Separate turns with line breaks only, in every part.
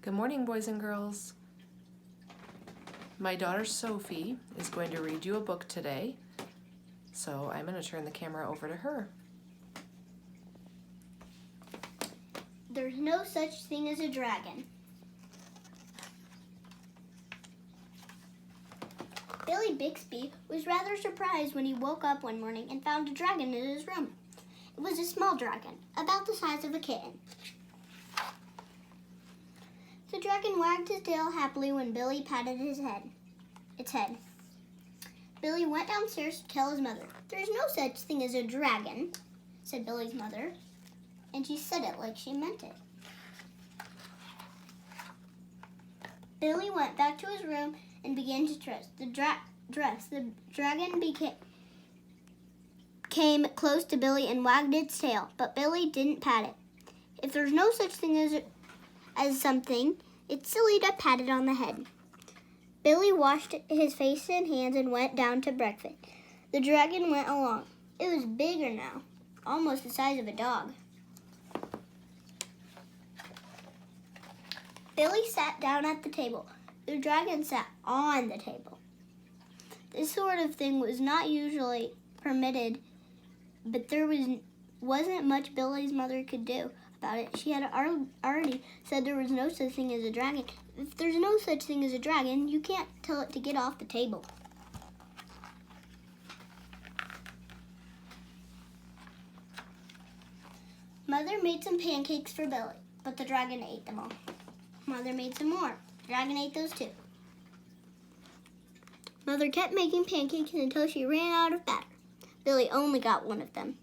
Good morning, boys and girls. My daughter Sophie is going to read you a book today, so I'm going to turn the camera over to her.
There's no such thing as a dragon. Billy Bixby was rather surprised when he woke up one morning and found a dragon in his room. It was a small dragon, about the size of a kitten. The dragon wagged his tail happily when Billy patted its head. Billy went downstairs to tell his mother. "There's no such thing as a dragon," said Billy's mother, and she said it like she meant it. Billy went back to his room and began to dress. The dragon came close to Billy and wagged its tail, but Billy didn't pat it. If there's no such thing as something, it's silly to pat it on the head. Billy washed his face and hands and went down to breakfast. The dragon went along. It was bigger now, almost the size of a dog. Billy sat down at the table. The dragon sat on the table. This sort of thing was not usually permitted, but there wasn't much Billy's mother could do about it. She had already said there was no such thing as a dragon. If there's no such thing as a dragon, you can't tell it to get off the table. Mother made some pancakes for Billy, but the dragon ate them all. Mother made some more. The dragon ate those too. Mother kept making pancakes until she ran out of batter. Billy only got one of them.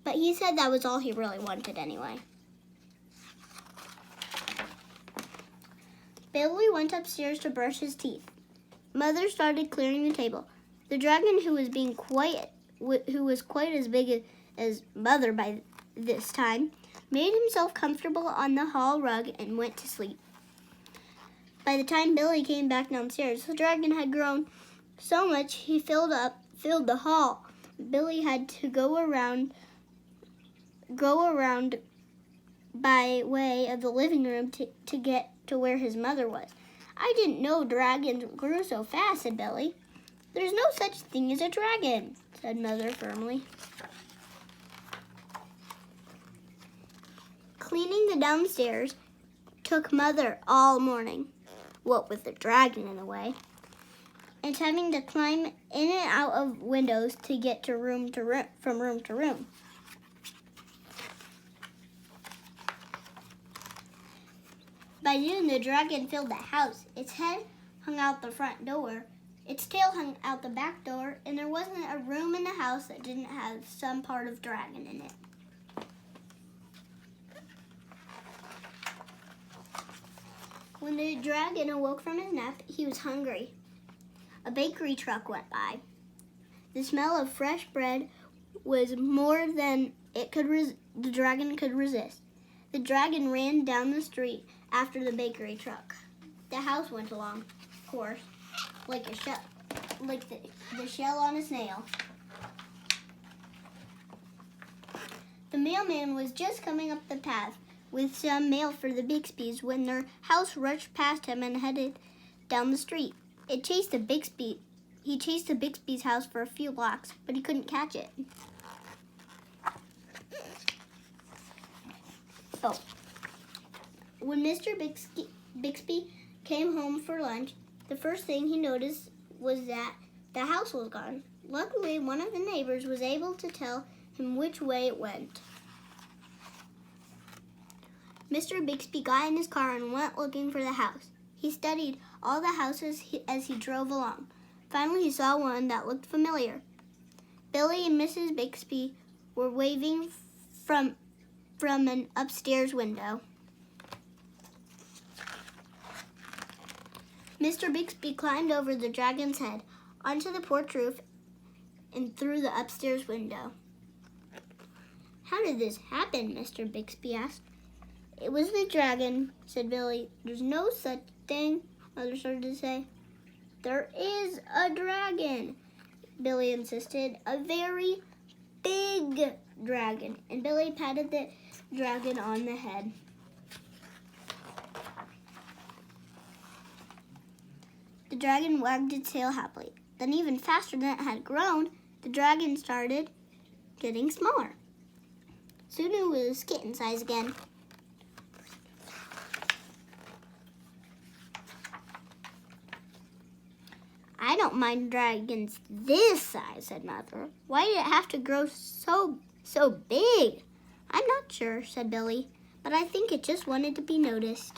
But he said that was all he really wanted anyway. Billy went upstairs to brush his teeth. Mother started clearing the table. The dragon, who was quite as big as Mother by this time, made himself comfortable on the hall rug and went to sleep. By the time Billy came back downstairs, the dragon had grown so much he filled the hall. Billy had to go around by way of the living room to get to where his mother was. "I didn't know dragons grew so fast," said Billy. "There's no such thing as a dragon," said Mother firmly. Cleaning the downstairs took Mother all morning, what with the dragon in the way, and having to climb in and out of windows to get from room to room. By noon, the dragon filled the house. Its head hung out the front door, its tail hung out the back door, and there wasn't a room in the house that didn't have some part of dragon in it. When the dragon awoke from his nap, he was hungry. A bakery truck went by. The smell of fresh bread was more than the dragon could resist. The dragon ran down the street after the bakery truck. The house went along, of course, like the shell on a snail. The mailman was just coming up the path with some mail for the Bixbys when their house rushed past him and headed down the street. He chased the Bixby's house for a few blocks, but he couldn't catch it. When Mr. Bixby came home for lunch, the first thing he noticed was that the house was gone. Luckily, one of the neighbors was able to tell him which way it went. Mr. Bixby got in his car and went looking for the house. He studied all the houses as he drove along. Finally, he saw one that looked familiar. Billy and Mrs. Bixby were waving from an upstairs window. Mr. Bixby climbed over the dragon's head, onto the porch roof, and through the upstairs window. "How did this happen?" Mr. Bixby asked. "It was the dragon," said Billy. "There's no such thing," Mother started to say. "There is a dragon," Billy insisted. "A very big dragon." And Billy patted the dragon on the head. dragon wagged its tail happily. Then, even faster than it had grown, the dragon started getting smaller. Soon it was kitten size again. I don't mind dragons this size, said Mother. Why did it have to grow so big? I'm not sure, said Billy, but I think it just wanted to be noticed.